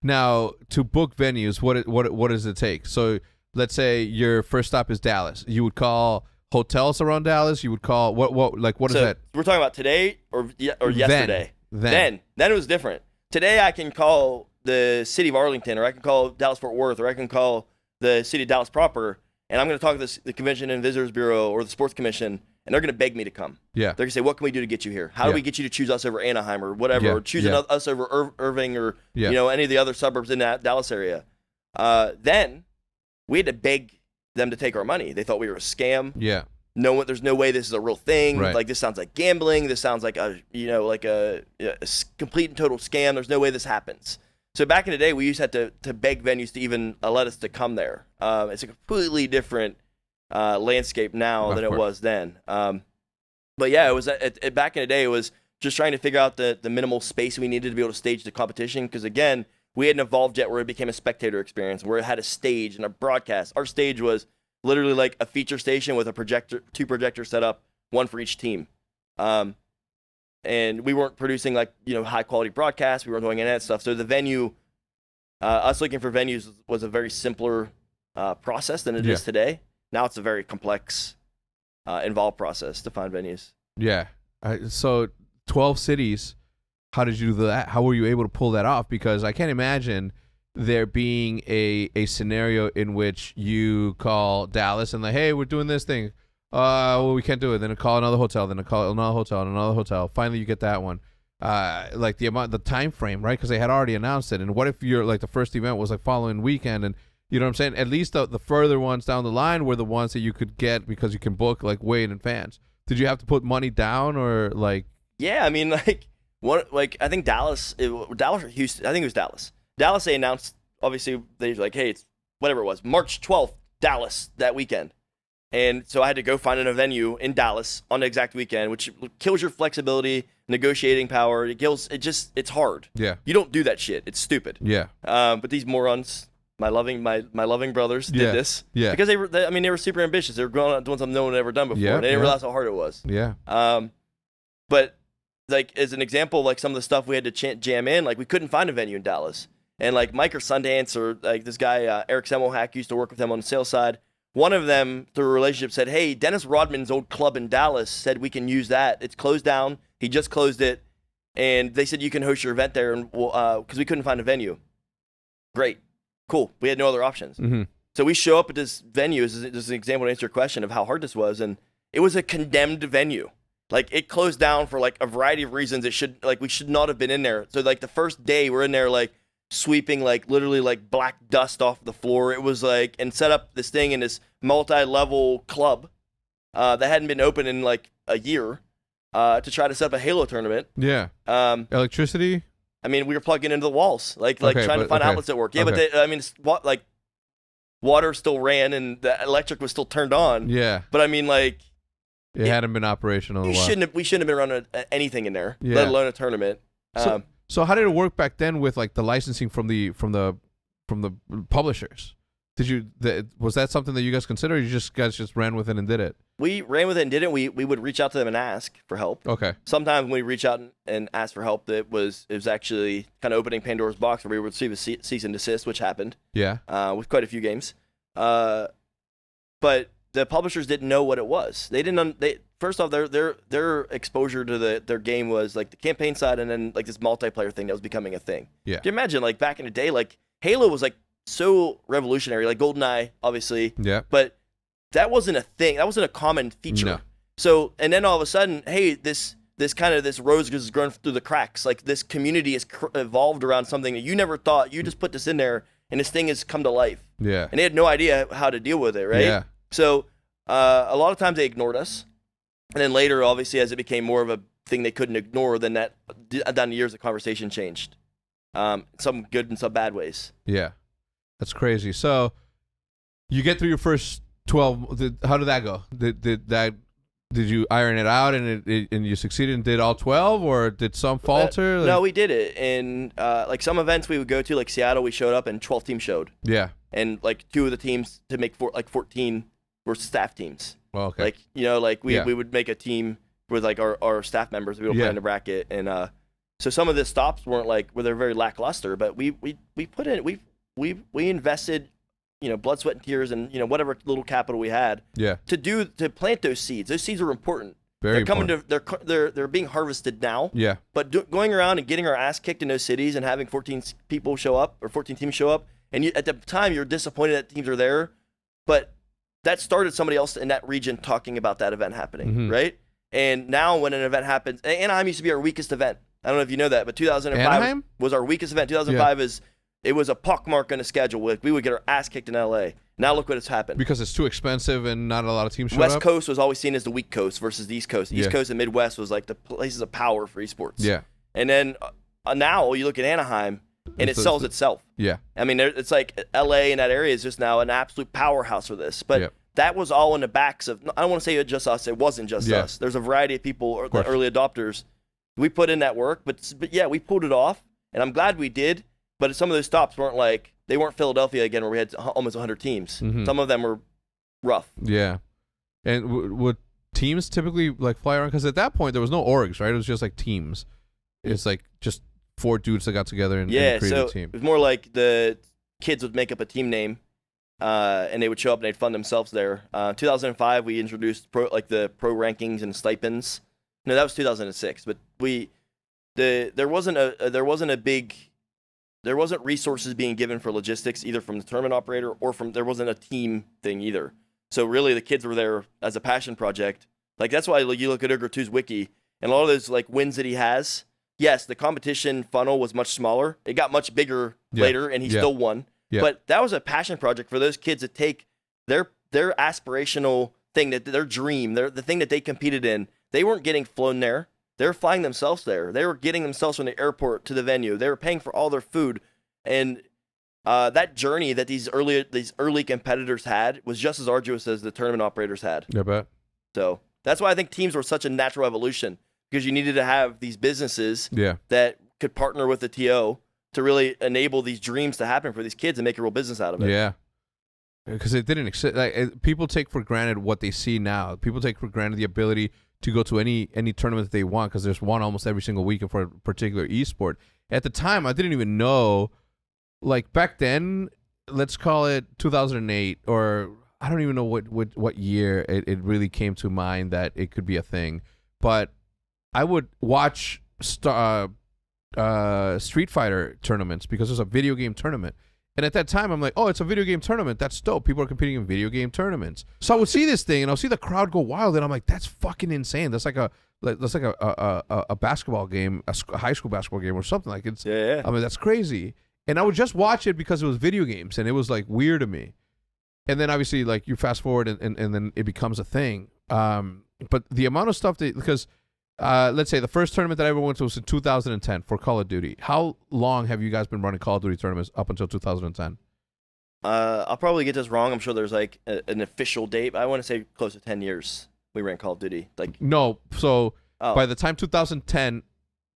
Now, to book venues, what does it take? So let's say your first stop is Dallas. You would call hotels around Dallas. You would call what is that? We're talking about today or yesterday. Then it was different. Today I can call the city of Arlington, or I can call Dallas Fort Worth, or I can call the city of Dallas proper, and I'm going to talk to the Convention and Visitors Bureau or the Sports Commission, and they're going to beg me to come. Yeah. They're going to say, what can we do to get you here? How do we get you to choose us over Anaheim or whatever, or choose us over Irving or any of the other suburbs in that Dallas area? Then we had to beg them to take our money. They thought we were a scam. Yeah. No, there's no way this is a real thing. Right. Like, this sounds like gambling. This sounds like a complete and total scam. There's no way this happens. So back in the day, we used to have to beg venues to even let us to come there. It's a completely different landscape now than it was then. But yeah, it was back in the day. It was just trying to figure out the minimal space we needed to be able to stage the competition. Because again, we hadn't evolved yet where it became a spectator experience, where it had a stage and a broadcast. Our stage was literally like a feature station with two projectors set up, one for each team. And we weren't producing high quality broadcasts. We weren't doing any of that stuff. So the venue, us looking for venues was a very simpler process than it is today. Now it's a very complex, involved process to find venues. Yeah. So 12 cities. How did you do that? How were you able to pull that off? Because I can't imagine there being a scenario in which you call Dallas and hey, we're doing this thing. Well, we can't do it. Then I call another hotel. Then I call another hotel and another hotel. Finally, you get that one. The time frame, right? Because they had already announced it. And what if the first event was following weekend? And you know what I'm saying? At least the further ones down the line were the ones that you could get because you can book way in advance. Did you have to put money down or Yeah, I mean, I think Dallas or Houston. I think it was Dallas. Dallas, they announced, obviously, they were hey, it's whatever it was, March 12th, Dallas, that weekend. And so I had to go find a venue in Dallas on the exact weekend, which kills your flexibility, negotiating power. It's hard. Yeah. You don't do that shit. It's stupid. Yeah. But these morons, my loving brothers, did this. Yeah. Because they were super ambitious. They were going out doing something no one had ever done before. Yeah, And they didn't realize how hard it was. Yeah. But as an example, some of the stuff we had to jam in, we couldn't find a venue in Dallas. And Mike or Sundance or this guy, Eric Semmelhack, used to work with them on the sales side. One of them, through a relationship, said, hey, Dennis Rodman's old club in Dallas said we can use that. It's closed down. He just closed it. And they said you can host your event there because we couldn't find a venue. Great. Cool. We had no other options. Mm-hmm. So we show up at this venue. This is an example to answer your question of how hard this was. And it was a condemned venue. It closed down for a variety of reasons. We should not have been in there. So the first day we're in there sweeping literally black dust off the floor. It was and set up this thing in this multi-level club that hadn't been open in a year to try to set up a Halo tournament. Yeah. Electricity? I mean, we were plugging into the walls, trying to find outlets that work. Yeah, but water still ran and the electric was still turned on. Yeah. But I mean, it hadn't been operational in a while. We shouldn't have been running anything in there, let alone a tournament. So how did it work back then with the licensing from the publishers? Was that something that you guys considered, or you guys just ran with it and did it? We ran with it and did it. We would reach out to them and ask for help. Okay. Sometimes when we reach out and ask for help, it was actually kind of opening Pandora's box where we would receive a cease and desist, which happened. Yeah. With quite a few games. But the publishers didn't know what it was. They didn't. First off, their exposure to their game was the campaign side, and then this multiplayer thing that was becoming a thing. Yeah. Can you imagine back in the day, Halo was so revolutionary, GoldenEye, obviously. Yeah. But that wasn't a thing. That wasn't a common feature. No. So, and then all of a sudden, hey, this rose has grown through the cracks. This community has evolved around something that you never thought. You just put this in there, and this thing has come to life. Yeah. And they had no idea how to deal with it, right? Yeah. So, a lot of times they ignored us. And then later, obviously, as it became more of a thing they couldn't ignore, then down the years, the conversation changed. Some good and some bad ways. Yeah. That's crazy. So you get through your first 12. How did that go? Did you iron it out and you succeeded and did all 12, or did some falter? No, we did it. And some events we would go to, Seattle, we showed up and 12 teams showed. Yeah. And 2 of the teams to make 14 were staff teams. Well, okay. We would make a team with our staff members. We would play in the bracket, and So some of the stops weren't like where they're very lackluster, but we put in we invested, blood, sweat, and tears, and whatever little capital we had to plant those seeds. Those seeds are important. Very important. They're being harvested now. Yeah. But going around and getting our ass kicked in those cities and having 14 people show up or 14 teams show up, and at the time you're disappointed that teams are there, but that started somebody else in that region talking about that event happening, right? And now when an event happens, Anaheim used to be our weakest event. I don't know if you know that, but 2005 Anaheim? was our weakest event. 2005 it was a pockmark on the schedule. We would get our ass kicked in LA. Now look what has happened. Because it's too expensive and not a lot of teams show up? West Coast was always seen as the weak coast versus the East Coast. The East Coast and Midwest was like the places of power for esports. Yeah. And then now you look at Anaheim, and it sells itself. Yeah. I mean, it's like LA and that area is just now an absolute powerhouse for this. But that was all in the backs of, I don't want to say just us. It wasn't just us. There's a variety of people, the early adopters. We put in that work, but yeah, we pulled it off, and I'm glad we did. But some of those stops they weren't Philadelphia again, where we had almost 100 teams. Some of them were rough. Yeah. And would teams typically like fly around? Because at that point, there was no orgs, right? It was just like teams. It's like just 4 dudes that got together and created a team. It was more like the kids would make up a team name, and they would show up and they'd fund themselves there. 2005, we introduced the pro rankings and stipends. No, that was 2006. But there wasn't resources being given for logistics either from the tournament operator or there wasn't a team thing either. So really, the kids were there as a passion project. Like that's why you look at Ugra 2's wiki and a lot of those like wins that he has. Yes, the competition funnel was much smaller. It got much bigger later, and he still won. Yeah. But that was a passion project for those kids to take their aspirational thing, their dream, the thing that they competed in. They weren't getting flown there. They were flying themselves there. They were getting themselves from the airport to the venue. They were paying for all their food, and that journey that these early competitors had was just as arduous as the tournament operators had. I bet. So that's why I think teams were such a natural evolution, because you needed to have these businesses that could partner with the TO to really enable these dreams to happen for these kids and make a real business out of it. Yeah. Because it didn't exist. Like, people take for granted what they see now. People take for granted the ability to go to any tournament that they want, because there's one almost every single week for a particular esport. At the time, I didn't even know, like back then, let's call it 2008, or I don't even know what year it really came to mind that it could be a thing. But I would watch Street Fighter tournaments because there's a video game tournament. And at that time, I'm like, oh, it's a video game tournament. That's dope. People are competing in video game tournaments. So I would see this thing, and I'll see the crowd go wild, and I'm like, that's fucking insane. That's like a basketball game, a high school basketball game or something. Like it's. Yeah. I mean, that's crazy. And I would just watch it because it was video games, and it was like weird to me. And then obviously, like you fast forward, and then it becomes a thing. But the amount of stuff because. Let's say the first tournament that I ever went to was in 2010 for Call of Duty. How long have you guys been running Call of Duty tournaments up until 2010? I'll probably get this wrong. I'm sure there's like an official date, but I want to say close to 10 years we ran Call of Duty. Like no, so by the time 2010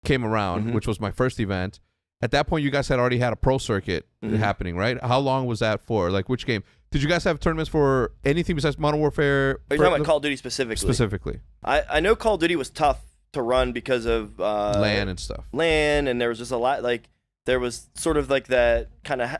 came around, which was my first event, at that point you guys had already had a pro circuit happening, right? How long was that for? Like which game? Did you guys have tournaments for anything besides Modern Warfare? Are you talking about Call of Duty specifically? Specifically. I know Call of Duty was tough to run because of LAN and stuff. LAN, and there was just a lot, like there was sort of like that kind of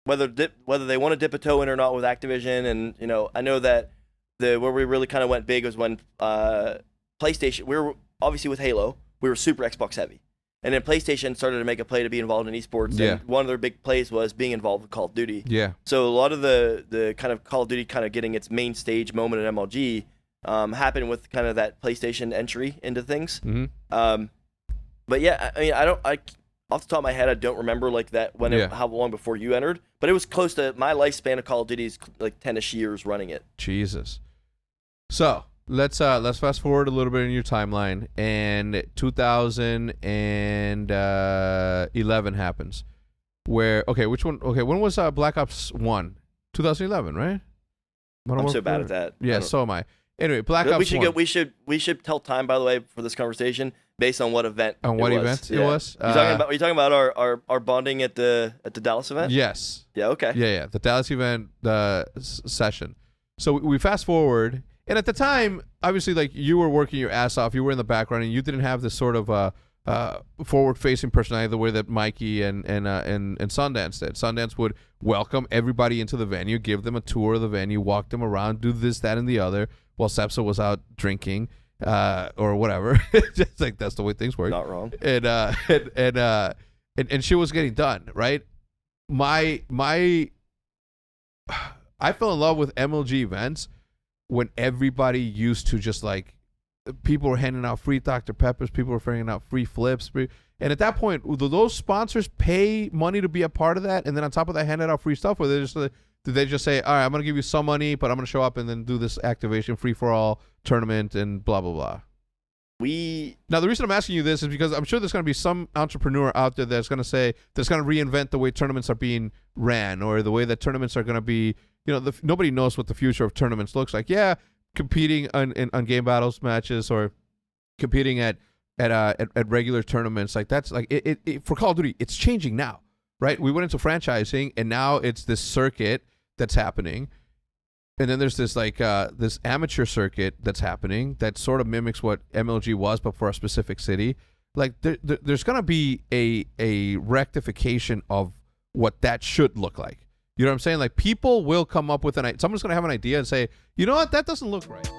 whether they want to dip a toe in or not with Activision, and I know that where we really kind of went big was when PlayStation. We were obviously with Halo, we were super Xbox heavy, and then PlayStation started to make a play to be involved in esports. And one of their big plays was being involved with Call of Duty. Yeah. So a lot of the kind of Call of Duty kind of getting its main stage moment at MLG. Happened with kind of that PlayStation entry into things. But yeah, I mean, off the top of my head, I don't remember like that how long before you entered, but it was close to my lifespan of Call of Duty's like 10-ish years running it. Jesus. So let's fast forward a little bit in your timeline, and 2011 happens. When was Black Ops 1? 2011, right? I'm so bad at that. Yeah, so am I. Anyway, Black Ops 1. We should tell time, by the way, for this conversation based on what event. On what event it was? Are you talking about our bonding at the Dallas event? Yes. Yeah. Okay. Yeah. The Dallas event session. So we fast forward, and at the time, obviously, like you were working your ass off, you were in the background, and you didn't have this sort of forward-facing personality the way that Mikey and Sundance did. Sundance would welcome everybody into the venue, give them a tour of the venue, walk them around, do this, that, and the other, while Sepsa was out drinking or whatever. Just like that's the way things work. Not wrong. And shit was getting done, right? I fell in love with MLG events when everybody used to just like, people were handing out free Dr. Peppers, people were handing out free flips, and at that point, do those sponsors pay money to be a part of that? And then on top of that, hand out free stuff, or did they just say, all right, I'm going to give you some money, but I'm going to show up and then do this activation free for all tournament and blah, blah, blah? Now, the reason I'm asking you this is because I'm sure there's going to be some entrepreneur out there that's going to reinvent the way tournaments are being ran, or the way that tournaments are going to be, nobody knows what the future of tournaments looks like. Yeah, competing on game battles matches, or competing at regular tournaments, like that's like it for Call of Duty, it's changing now, right? We went into franchising, and now it's this circuit that's happening. And then there's this like this amateur circuit that's happening that sort of mimics what MLG was, but for a specific city. Like there's gonna be a rectification of what that should look like. You know what I'm saying? Like people will come up with someone's gonna have an idea and say, you know what, that doesn't look right.